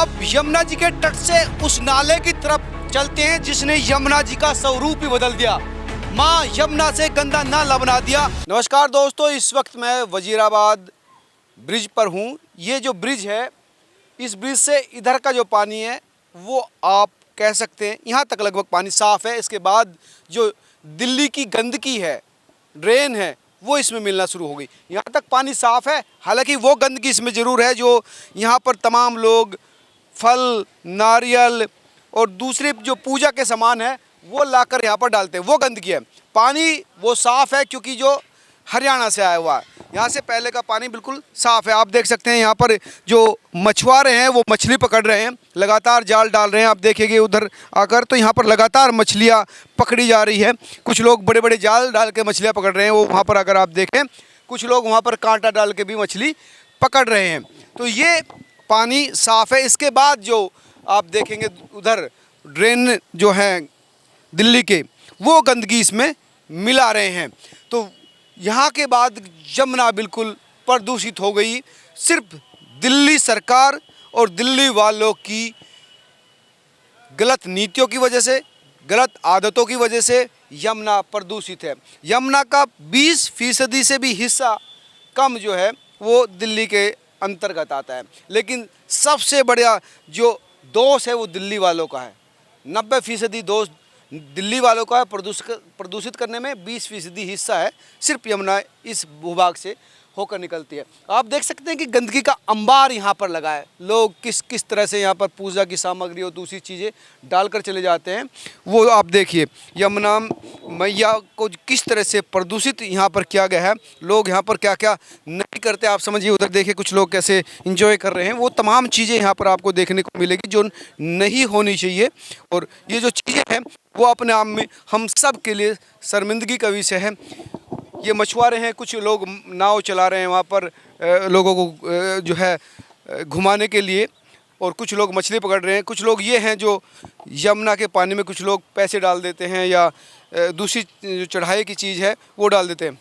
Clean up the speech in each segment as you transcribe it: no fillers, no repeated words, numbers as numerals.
अब यमुना जी के तट से उस नाले की तरफ चलते हैं जिसने यमुना जी का स्वरूप ही बदल दिया। माँ यमुना से गंदा नाला बना दिया। नमस्कार दोस्तों, इस वक्त मैं वजीराबाद ब्रिज पर हूँ। ये जो ब्रिज है, इस ब्रिज से इधर का जो पानी है वो आप कह सकते हैं यहाँ तक लगभग पानी साफ़ है। इसके बाद जो दिल्ली की गंदगी है, ड्रेन है, वो इसमें मिलना शुरू हो गई। यहाँ तक पानी साफ़ है, हालांकि वो गंदगी इसमें ज़रूर है जो यहाँ पर तमाम लोग फल, नारियल और दूसरे जो पूजा के सामान है वो लाकर यहाँ पर डालते हैं, वो गंदगी है। पानी वो साफ़ है क्योंकि जो हरियाणा से आया हुआ है, यहाँ से पहले का पानी बिल्कुल साफ़ है। आप देख सकते हैं यहाँ पर जो मछुआरे हैं वो मछली पकड़ रहे हैं, लगातार जाल डाल रहे हैं। आप देखेंगे उधर आकर तो यहाँ पर लगातार मछलियाँ पकड़ी जा रही है। कुछ लोग बड़े बड़े जाल डाल के मछलियाँ पकड़ रहे हैं। वो वहाँ पर अगर आप देखें, कुछ लोग वहाँ पर कांटा डाल के भी मछली पकड़ रहे हैं। तो ये पानी साफ़ है। इसके बाद जो आप देखेंगे उधर ड्रेन जो हैं दिल्ली के, वो गंदगी इसमें मिला रहे हैं। तो यहाँ के बाद यमुना बिल्कुल प्रदूषित हो गई। सिर्फ दिल्ली सरकार और दिल्ली वालों की गलत नीतियों की वजह से, गलत आदतों की वजह से यमुना प्रदूषित है। यमुना का 20% से भी हिस्सा कम जो है वो दिल्ली के अंतर्गत आता है। लेकिन सबसे बड़ा जो दोष है वो दिल्ली वालों का है। 90% दोष दिल्ली वालों का प्रदूषित करने में 20% हिस्सा है सिर्फ यमुना इस भूभाग से होकर निकलती है। आप देख सकते हैं कि गंदगी का अंबार यहाँ पर लगा है। लोग किस तरह से यहाँ पर पूजा की सामग्री और दूसरी चीज़ें डालकर चले जाते हैं, वो आप देखिए। यमुना मैया को किस तरह से प्रदूषित यहाँ पर किया गया है। लोग यहाँ पर क्या क्या नहीं करते आप समझिए। उधर देखिए कुछ लोग कैसे इंजॉय कर रहे हैं। वो तमाम चीज़ें यहाँ पर आपको देखने को मिलेगी जो नहीं होनी चाहिए। और ये जो चीज़ें हैं वो अपने आप में हम सब के लिए शर्मिंदगी का विषय है। ये मछुआरे हैं, कुछ लोग नाव चला रहे हैं वहाँ पर लोगों को जो है घुमाने के लिए, और कुछ लोग मछली पकड़ रहे हैं। कुछ लोग ये हैं जो यमुना के पानी में कुछ लोग पैसे डाल देते हैं या दूसरी जो चढ़ाई की चीज़ है वो डाल देते हैं।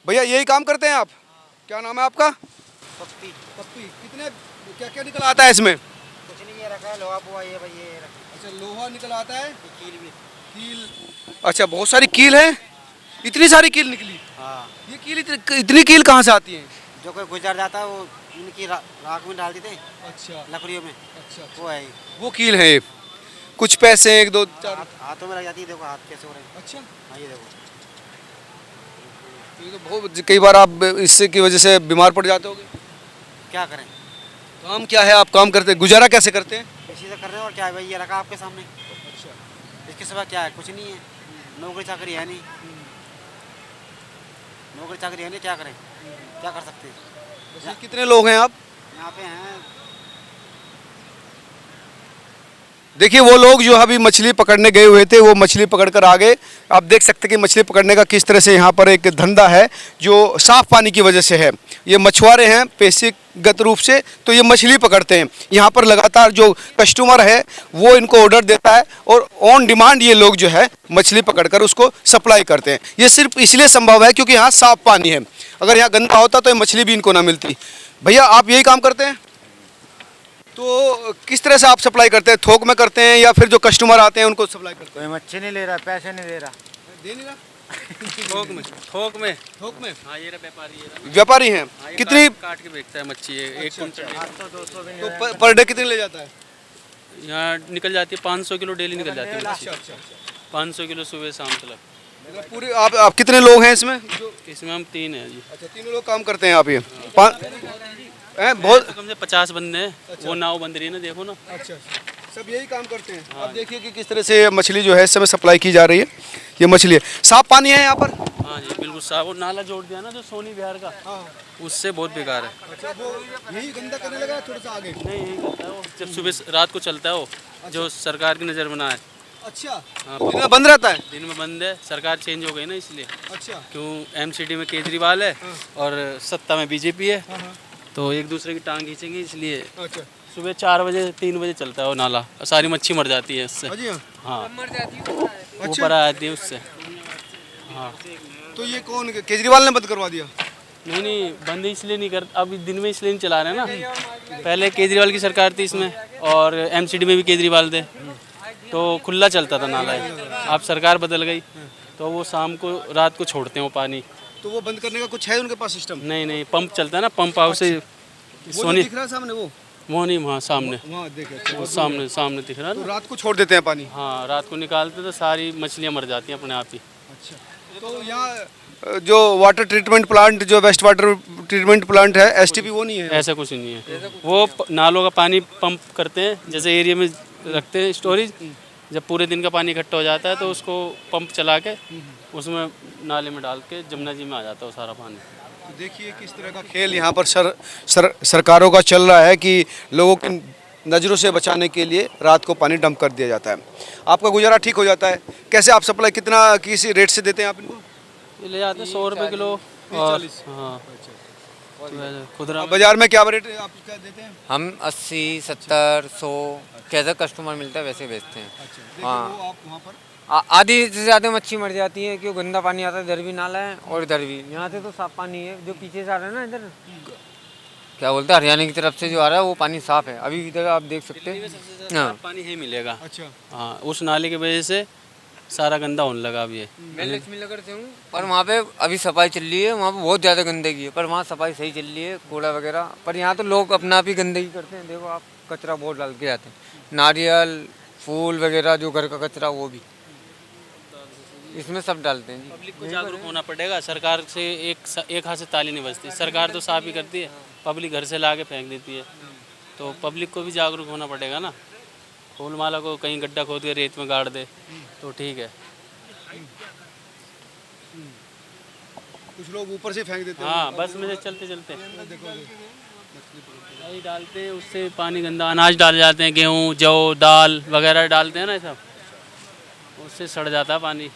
भैया यही काम करते हैं आप? क्या नाम है आपका? पप्पी। पप्पी। कितने क्या क्या निकल आता है इसमें? कुछ नहीं, ये रखा है लोहा बुआ, ये भाई ये रखा। अच्छा, लोहा निकल आता है। कील भी। कील, अच्छा बहुत सारी कील है। इतनी सारी कील निकली? हाँ। ये कील इतनी कील कहाँ से आती है? जो कोई गुजर जाता है वो इनकी राख में डाल देते हैं। अच्छा, लकड़ियों में। अच्छा, वो है वो कील है। कुछ पैसे 1 2 4 हाथों में लग जाती है। देखो हाथ कैसे हो रहे हैं। अच्छा, हाँ ये देखो। तो ये तो बहुत, कई बार आप इससे की वजह से बीमार पड़ जाते होगे। क्या करें, काम क्या है, आप काम करते हैं, गुजारा कैसे करते हैं? इसी से कर रहे हैं। और क्या है भाई, ये रखा आपके सामने। अच्छा, इसके सिवा क्या है? कुछ नहीं है। नौकरी चाकरी है नहीं। नौकरी चाकरी है नहीं, क्या करें, क्या कर सकते हैं। कितने लोग हैं आप? यहाँ पे हैं। देखिए वो लोग जो अभी मछली पकड़ने गए हुए थे वो मछली पकड़ कर आ गए। आप देख सकते हैं कि मछली पकड़ने का किस तरह से यहाँ पर एक धंधा है जो साफ़ पानी की वजह से है। ये मछुआरे हैं पेशेगत रूप से, तो ये मछली पकड़ते हैं। यहाँ पर लगातार जो कस्टमर है वो इनको ऑर्डर देता है और ऑन डिमांड ये लोग जो है मछली पकड़कर उसको सप्लाई करते हैं। ये सिर्फ इसलिए संभव है क्योंकि यहाँ साफ़ पानी है। अगर यहाँ गंदा होता तो ये मछली भी इनको ना मिलती। भैया आप यही काम करते हैं? तो किस तरह से आप सप्लाई करते हैं? थोक में करते हैं या फिर जो कस्टमर आते हैं उनको सप्लाई करते हैं? कोई मच्छी नहीं ले रहा, पैसे नहीं दे रहा। दे नहीं रहा? थोक में। थोक में हाँ ये व्यापारी है। व्यापारी हैं। कितनी काट के बेचता है मच्छी है। एक कुंटल 800-200 भी तो पर डे कितने ले जाता है? यहाँ निकल जाती है 500 किलो डेली निकल जाती है मच्छी। अच्छा, 500 किलो सुबह शाम तक। मतलब पूरे आप कितने लोग हैं इसमें? इसमें हम 3 हैं जी। अच्छा, 3 लोग काम करते हैं आप? ये बहुत तो कम से 50 बंदे हैं। वो नाव बंद रही है ना, देखो ना। अच्छा, सब यही काम करते हैं। आप देखिए कि किस तरह से मछली जो है इस समय सप्लाई की जा रही है। ये मछली है, साफ पानी है यहाँ पर? हाँ जी बिल्कुल साफ। वो नाला जोड़ दिया ना जो सोनी बिहार का, उससे बहुत बेकार है। अच्छा, वो यही गंदा करने लगा थोड़ा सा आगे? नहीं यही करता है वो, जब सुबह रात को चलता है वो, जो सरकार की नज़र बना है। अच्छा, हाँ, दिन में बंद रहता है? दिन में बंद है, सरकार चेंज हो गई ना इसलिए। अच्छा, क्यों, MCD में केजरीवाल है और सत्ता में BJP है, तो एक दूसरे की टांग खींचेंगे इसलिए। अच्छा, सुबह 4 बजे 3 बजे चलता है वो नाला, सारी मच्छी मर जाती है उससे। हाँ ऊपर आ जाती है उससे। हाँ तो ये कौन, केजरीवाल ने बंद करवा दिया? नहीं बंद इसलिए नहीं कर, अब दिन में इसलिए नहीं चला रहे ना। पहले केजरीवाल की सरकार थी इसमें, और एमसीडी में भी केजरीवाल थे तो खुला चलता था नाला ये। अब सरकार बदल गई तो वो शाम को रात को छोड़ते हैं वो पानी। तो वो बंद करने का कुछ है उनके पास सिस्टम? नहीं नहीं, पंप चलता है ना, पंप हाउस से वो जो सोनी दिख रहा है सामने वो नहीं, वहाँ सामने वहाँ देखे वो सामने सामने दिख रहा है तो ना। रात को छोड़ देते हैं पानी। हाँ, रात को निकालते तो सारी मछलियाँ मर जाती हैं अपने आप ही। अच्छा, तो यहाँ जो वाटर ट्रीटमेंट प्लांट, जो वेस्ट वाटर ट्रीटमेंट प्लांट है, एसटीपी, वो नहीं है? ऐसा कुछ नहीं है। वो नालों का पानी पंप करते हैं, जैसे एरिया में रखते हैं स्टोरेज। जब पूरे दिन का पानी इकट्ठा हो जाता है तो उसको पंप चला के उसमें नाले में डाल के जमुना जी में आ जाता है वो सारा पानी। तो देखिए किस तरह का खेल यहाँ पर सरकारों का चल रहा है कि लोगों की नज़रों से बचाने के लिए रात को पानी डंप कर दिया जाता है। आपका गुजारा ठीक हो जाता है? कैसे आप सप्लाई कितना किसी रेट से देते हैं आप इनको? ये ले जाते हैं 100 रुपये किलो। और हाँ, खुदरा बाजार में क्या रेट आप क्या देते हैं? हम 80, 70, 100 कैसा कस्टमर मिलता है वैसे बेचते हैं। हाँ, वो आप वहाँ पर आधी से ज़्यादा मच्छी मर जाती है क्यों गंदा पानी आता है। इधर भी नाला है और इधर भी। यहाँ से तो साफ पानी है, जो पीछे से आ रहा है ना, इधर क्या बोलते हैं हरियाणा की तरफ से जो आ रहा है वो पानी साफ है। अभी इधर आप देख सकते हैं। हाँ, पानी ही मिलेगा। अच्छा, हाँ, उस नाले की वजह से सारा गंदा होने लगा अब ये। मैं लक्ष्मी नगर से हूँ, पर वहाँ पे अभी सफाई चल रही है। वहाँ पे बहुत ज़्यादा गंदगी है, पर वहाँ सफाई सही चल रही है, कूड़ा वगैरह। पर यहाँ तो लोग अपना आप ही गंदगी करते हैं। देखो आप, कचरा बहुत डाल के जाते हैं, नारियल, फूल वगैरह, जो घर का कचरा वो भी इसमें सब डालते हैं। पब्लिक को जागरूक होना पड़ेगा। सरकार से एक हाथ से ताली नहीं बजती। सरकार तो साफ ही करती है, पब्लिक घर से ला के फेंक देती है। तो पब्लिक को भी जागरूक होना पड़ेगा ना। फूल माला को कहीं गड्ढा खोद के रेत में गाड़ दे तो ठीक है। कुछ लोग ऊपर से फेंक देते हैं। हाँ, बस में से चलते चलते यही डालते हैं, उससे पानी गंदा। अनाज डाल जाते हैं, गेहूँ, जौ, दाल वगैरह डालते हैं ना सब, उससे सड़ जाता है पानी।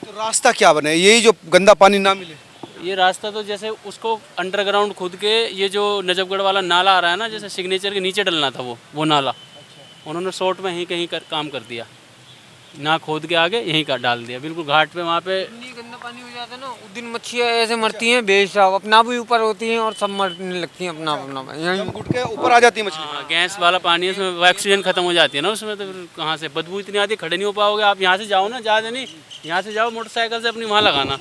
तो रास्ता क्या बने, यही जो गंदा पानी ना मिले? ये रास्ता तो जैसे उसको अंडरग्राउंड खुद के, ये जो नजफगढ़ वाला नाला आ रहा है ना, जैसे सिग्नेचर के नीचे डलना था वो नाला, उन्होंने शॉर्ट में यहीं कहीं काम कर दिया ना, खोद के आगे यहीं का डाल दिया बिल्कुल घाट पे। वहाँ पे इतनी गंदा पानी हो जाता है ना, उस दिन मच्छियाँ ऐसे मरती हैं बेहिसाब, अपना भी ऊपर होती हैं और सब मरने लगती हैं अपना अपना। यहीं घुट के ऊपर आ जाती है मछली। हाँ, गैस वाला पानी है, उसमें ऑक्सीजन खत्म हो जाती है ना उसमें, तो फिर कहाँ से बदबू इतनी आती है, खड़े नहीं हो पाओगे आप। यहाँ से जाओ ना, ज़्यादा नहीं, यहाँ से जाओ मोटरसाइकिल से अपनी वहाँ लगाना,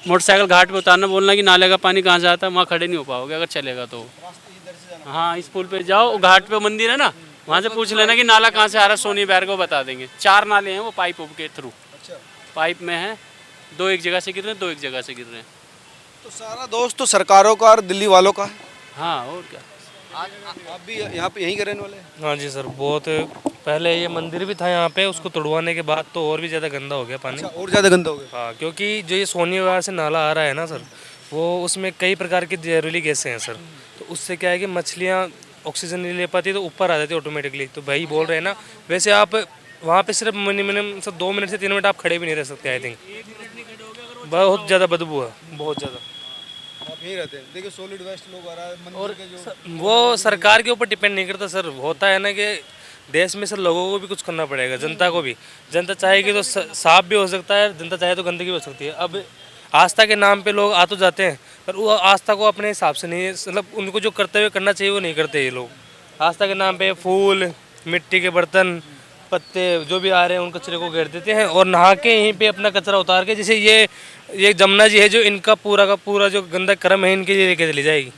मोटरसाइकिल घाट पे उतारना, बोलना कि नाले का पानी कहाँ से आता है, वहाँ खड़े नहीं हो पाओगे अगर चलेगा तो। हाँ, इस पुल पे जाओ, घाट पे मंदिर है ना, वहाँ से पूछ लेना कि नाला कहाँ से आ रहा है, सोनी बैर को बता देंगे। 4 नाले हैं वो पाइप के थ्रू, पाइप में है, 2 एक जगह से गिर रहे हैं, 2 एक जगह से गिर रहे हैं। तो सारा दोस्त तो सरकारों का और दिल्ली वालों का है। हाँ, और क्या। आप भी यहाँ पे यहीं के रहने वाले हैं? हाँ जी सर, बहुत पहले ये मंदिर भी था यहाँ पे, उसको तोड़वाने के बाद तो और भी ज़्यादा गंदा हो गया पानी। अच्छा, और ज़्यादा गंदा हो गया। हाँ, क्योंकि जो ये सोनी विहार से नाला आ रहा है ना सर, वो उसमें कई प्रकार की जहरीली गैसें हैं सर। तो उससे क्या है कि मछलियाँ ऑक्सीजन नहीं ले पाती तो ऊपर आ जाती है ऑटोमेटिकली। तो भाई बोल रहे हैं ना, वैसे आप वहाँ पे सिर्फ मिनिमम सर 2 मिनट से 3 मिनट आप खड़े भी नहीं रह सकते। आई थिंक बहुत ज़्यादा बदबू है, बहुत ज़्यादा। आप यहीं रहते हैं? देखिए सॉलिड वेस्ट लोग आ रहा है मंदिर के जो। वो सरकार के ऊपर डिपेंड नहीं करता सर। होता है ना कि देश में सर लोगों को भी कुछ करना पड़ेगा, जनता को भी। जनता चाहेगी तो साफ भी हो सकता है, जनता चाहे तो गंदगी हो सकती है। अब आस्था के नाम पे लोग आ तो जाते हैं, पर वो आस्था को अपने हिसाब से नहीं, मतलब उनको जो कर्तव्य करना चाहिए वो नहीं करते ये लोग। आस्था के नाम पे फूल, मिट्टी के बर्तन, पत्ते जो भी आ रहे हैं उन कचरे को घेर देते हैं और नहा के यहीं पे अपना कचरा उतार के, जैसे ये जमुना जी है जो इनका पूरा का पूरा जो गंदा कर्म है इनके लिए लेके चली जाएगी,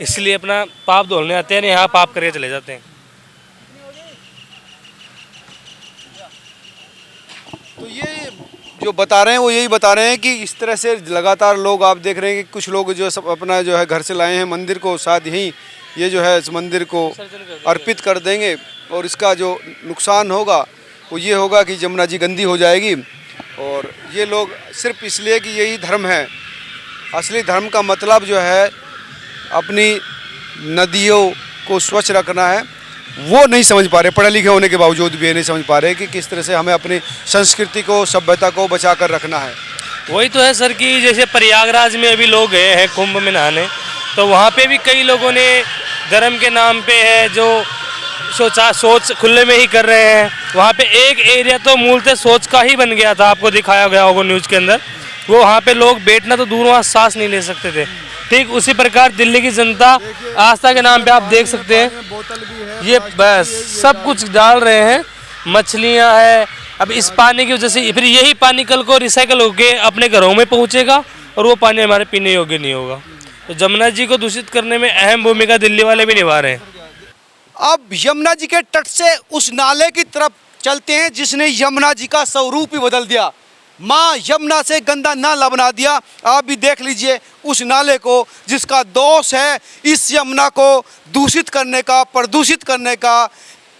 इसलिए अपना पाप धोने आते हैं, यहाँ पाप करके चले जाते हैं। तो ये जो बता रहे हैं वो यही बता रहे हैं कि इस तरह से लगातार लोग, आप देख रहे हैं कि कुछ लोग जो सब अपना जो है घर से लाए हैं मंदिर को, साथ ही ये जो है इस मंदिर को अर्पित कर देंगे और इसका जो नुकसान होगा वो ये होगा कि जमुना जी गंदी हो जाएगी। और ये लोग सिर्फ इसलिए कि यही धर्म है, असली धर्म का मतलब जो है अपनी नदियों को स्वच्छ रखना है, वो नहीं समझ पा रहे। पढ़े लिखे होने के बावजूद भी ये नहीं समझ पा रहे कि किस तरह से हमें अपनी संस्कृति को, सभ्यता को बचा कर रखना है। वही तो है सर कि जैसे प्रयागराज में अभी लोग गए हैं कुंभ में नहाने, तो वहाँ पे भी कई लोगों ने धर्म के नाम पे है जो सोच खुले में ही कर रहे हैं। वहाँ पे एक एरिया तो मूलतः सोच का ही बन गया था, आपको दिखाया गया होगा न्यूज़ के अंदर। वो वहाँ पे लोग बैठना तो दूर, वहाँ सांस नहीं ले सकते थे। ठीक उसी प्रकार दिल्ली की जनता आस्था के नाम पे आप देख सकते हैं ये बस सब कुछ डाल रहे हैं, मछलियां हैं। अब इस पानी की वजह से फिर यही पानी कल को रिसाइकल होके अपने घरों में पहुंचेगा और वो पानी हमारे पीने योग्य नहीं होगा। तो जमुना जी को दूषित करने में अहम भूमिका दिल्ली वाले भी निभा रहे हैं। अब यमुना जी के तट से उस नाले की तरफ चलते हैं जिसने यमुना जी का स्वरूप ही बदल दिया। माँ यमुना से गंदा नाला बना दिया। आप भी देख लीजिए उस नाले को जिसका दोष है इस यमुना को दूषित करने का, प्रदूषित करने का,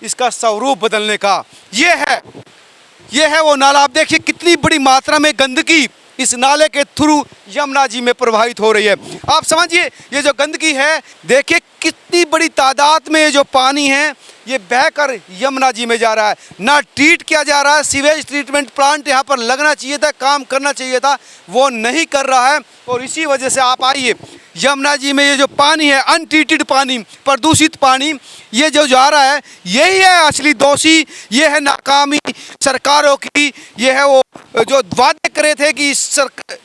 इसका स्वरूप बदलने का। ये है वो नाला। आप देखिए कितनी बड़ी मात्रा में गंदगी इस नाले के थ्रू यमुना जी में प्रवाहित हो रही है। आप समझिए ये जो गंदगी है, देखिए कितनी बड़ी तादाद में ये जो पानी है ये बहकर यमुना जी में जा रहा है। ना ट्रीट किया जा रहा है, सीवेज ट्रीटमेंट प्लांट यहाँ पर लगना चाहिए था, काम करना चाहिए था, वो नहीं कर रहा है। और इसी वजह से आप आइए यमुना जी में ये जो पानी है, अनट्रीटेड पानी, प्रदूषित पानी, ये जो जा रहा है, यही है असली दोषी। ये है नाकामी सरकारों की। ये है वो जो वादे करे थे कि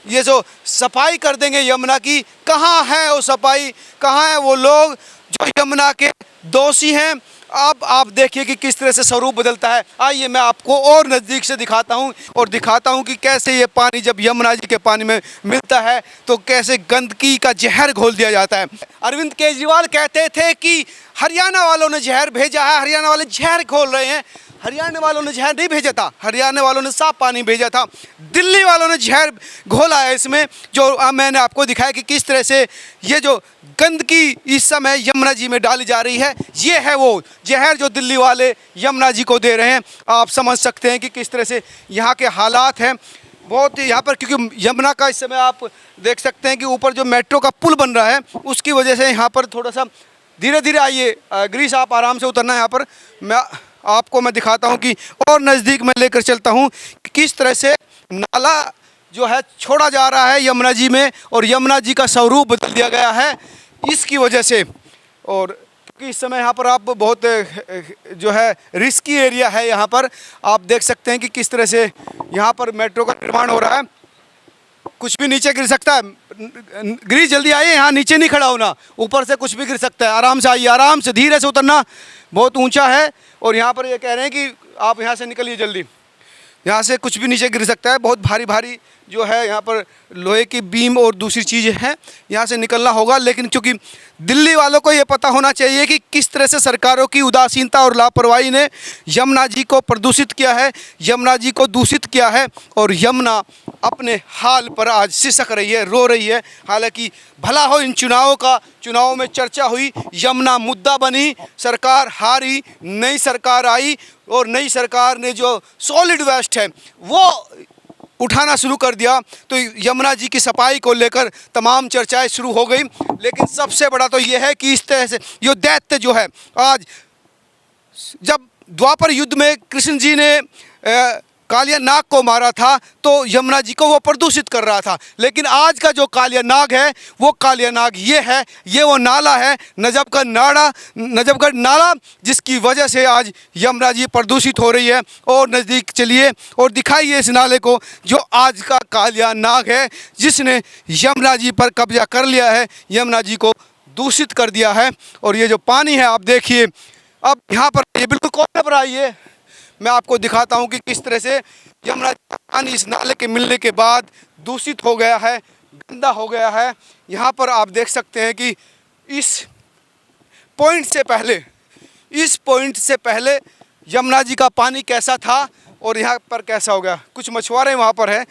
ये जो सफाई कर देंगे यमुना की, कहाँ है वो सफाई, कहाँ है वो लोग जो यमुना के दोषी हैं। अब आप देखिए कि किस तरह से स्वरूप बदलता है। आइए मैं आपको और नज़दीक से दिखाता हूं और दिखाता हूं कि कैसे ये पानी जब यमुना जी के पानी में मिलता है तो कैसे गंदगी का जहर घोल दिया जाता है। अरविंद केजरीवाल कहते थे कि हरियाणा वालों ने जहर भेजा है, हरियाणा वाले जहर घोल रहे हैं। हरियाणा वालों ने जहर नहीं भेजा था, हरियाणा वालों ने साफ पानी भेजा था। दिल्ली वालों ने जहर घोला है इसमें, जो मैंने आपको दिखाया कि किस तरह से ये जो गंदगी इस समय यमुना जी में डाली जा रही है, ये है वो जहर जो दिल्ली वाले यमुना जी को दे रहे हैं। आप समझ सकते हैं कि किस तरह से यहाँ के हालात हैं बहुत यहाँ पर, क्योंकि यमुना का इस समय आप देख सकते हैं कि ऊपर जो मेट्रो का पुल बन रहा है उसकी वजह से यहाँ पर थोड़ा सा धीरे धीरे आइए ग्रीस, आप आराम से उतरना है यहाँ पर। मैं दिखाता हूँ कि और नज़दीक में लेकर चलता हूँ कि किस तरह से नाला जो है छोड़ा जा रहा है यमुना जी में और यमुना जी का स्वरूप बदल दिया गया है इसकी वजह से। और क्योंकि इस समय यहाँ पर आप बहुत जो है रिस्की एरिया है, यहाँ पर आप देख सकते हैं कि किस तरह से यहाँ पर मेट्रो का निर्माण हो रहा है। कुछ भी नीचे गिर सकता है। गिरी जल्दी आइए, यहाँ नीचे नहीं खड़ा होना, ऊपर से कुछ भी गिर सकता है। आराम से आइए, आराम से धीरे से उतरना, बहुत ऊंचा है। और यहाँ पर ये कह रहे हैं कि आप यहाँ से निकलिए जल्दी, यहाँ से कुछ भी नीचे गिर सकता है। बहुत भारी भारी जो है यहाँ पर लोहे की बीम और दूसरी चीज़ें हैं, यहाँ से निकलना होगा। लेकिन चूँकि दिल्ली वालों को ये पता होना चाहिए कि किस तरह से सरकारों की उदासीनता और लापरवाही ने यमुना जी को प्रदूषित किया है, यमुना जी को दूषित किया है और यमुना अपने हाल पर आज सिसक रही है, रो रही है। हालांकि भला हो इन चुनावों में चर्चा हुई, यमुना मुद्दा बनी, सरकार हारी, नई सरकार आई और नई सरकार ने जो सॉलिड वेस्ट है वो उठाना शुरू कर दिया, तो यमुना जी की सफाई को लेकर तमाम चर्चाएं शुरू हो गई। लेकिन सबसे बड़ा तो ये है कि इस तरह से ये दैत्य जो है, आज जब द्वापर युद्ध में कृष्ण जी ने कालिया नाग को मारा था तो यमुना जी को वो प्रदूषित कर रहा था। लेकिन आज का जो कालिया नाग है वो कालिया नाग ये है, ये वो नाला है नजफगढ़ नाला, जिसकी वजह से आज यमुना जी प्रदूषित हो रही है। और नज़दीक चलिए और दिखाइए इस नाले को जो आज का कालिया नाग है, जिसने यमुना जी पर कब्जा कर लिया है, यमुना जी को दूषित कर दिया है। और ये जो पानी है आप देखिए, अब यहाँ पर ये बिल्कुल कोने पर आइए, मैं आपको दिखाता हूँ कि किस तरह से यमुना जी का पानी इस नाले के मिलने के बाद दूषित हो गया है, गंदा हो गया है। यहाँ पर आप देख सकते हैं कि इस पॉइंट से पहले यमुना जी का पानी कैसा था और यहाँ पर कैसा हो गया। कुछ मछुआरे वहाँ पर हैं,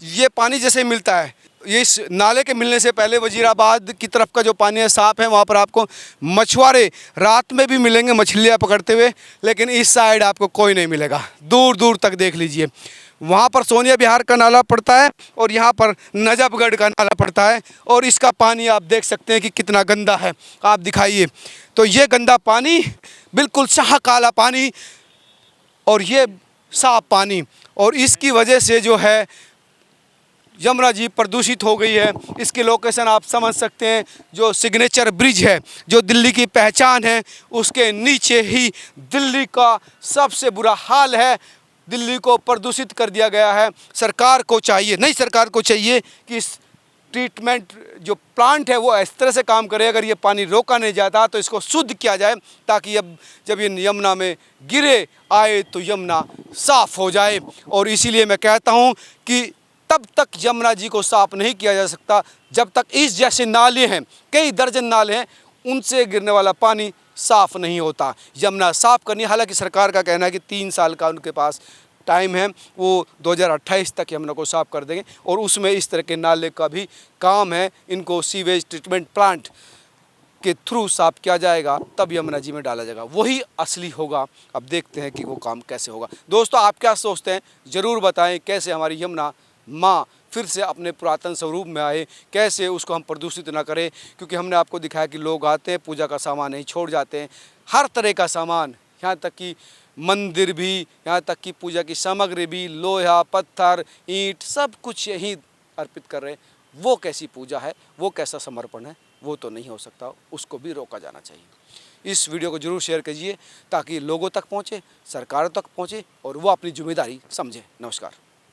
ये पानी जैसे मिलता है, ये इस नाले के मिलने से पहले वजीराबाद की तरफ का जो पानी है साफ़ है, वहाँ पर आपको मछुआरे रात में भी मिलेंगे मछलियाँ पकड़ते हुए। लेकिन इस साइड आपको कोई नहीं मिलेगा, दूर दूर तक देख लीजिए। वहाँ पर सोनिया विहार का नाला पड़ता है और यहाँ पर नजफगढ़ का नाला पड़ता है और इसका पानी आप देख सकते हैं कि कितना गंदा है। आप दिखाइए, तो ये गंदा पानी बिल्कुल शाह काला पानी और ये साफ पानी, और इसकी वजह से जो है यमुना जी प्रदूषित हो गई है। इसकी लोकेशन आप समझ सकते हैं, जो सिग्नेचर ब्रिज है, जो दिल्ली की पहचान है, उसके नीचे ही दिल्ली का सबसे बुरा हाल है। दिल्ली को प्रदूषित कर दिया गया है। सरकार को चाहिए, नई सरकार को चाहिए कि इस ट्रीटमेंट जो प्लांट है वो इस तरह से काम करे, अगर ये पानी रोका नहीं जाता तो इसको शुद्ध किया जाए, ताकि अब जब ये यमुना में गिरे आए तो यमुना साफ़ हो जाए। और इसीलिए मैं कहता हूँ कि तब तक यमुना जी को साफ़ नहीं किया जा सकता जब तक इस जैसे नाले हैं, कई दर्जन नाले हैं, उनसे गिरने वाला पानी साफ़ नहीं होता। यमुना साफ़ करनी, हालांकि सरकार का कहना है कि 3 साल का उनके पास टाइम है, वो 2028 तक यमुना को साफ़ कर देंगे और उसमें इस तरह के नाले का भी काम है। इनको सीवेज ट्रीटमेंट प्लांट के थ्रू साफ़ किया जाएगा, तब यमुना जी में डाला जाएगा, वही असली होगा। अब देखते हैं कि वो काम कैसे होगा। दोस्तों, आप क्या सोचते हैं ज़रूर बताएं, कैसे हमारी यमुना माँ फिर से अपने पुरातन स्वरूप में आए, कैसे उसको हम प्रदूषित ना करें। क्योंकि हमने आपको दिखाया कि लोग आते हैं, पूजा का सामान नहीं छोड़ जाते हैं, हर तरह का सामान, यहाँ तक कि मंदिर भी, यहाँ तक कि पूजा की सामग्री भी, लोहा पत्थर ईंट सब कुछ यहीं अर्पित कर रहे हैं। वो कैसी पूजा है, वो कैसा समर्पण है, वो तो नहीं हो सकता, उसको भी रोका जाना चाहिए। इस वीडियो को ज़रूर शेयर कीजिए ताकि लोगों तक पहुँचे, सरकारों तक पहुँचे और वो अपनी जिम्मेदारी समझे। नमस्कार।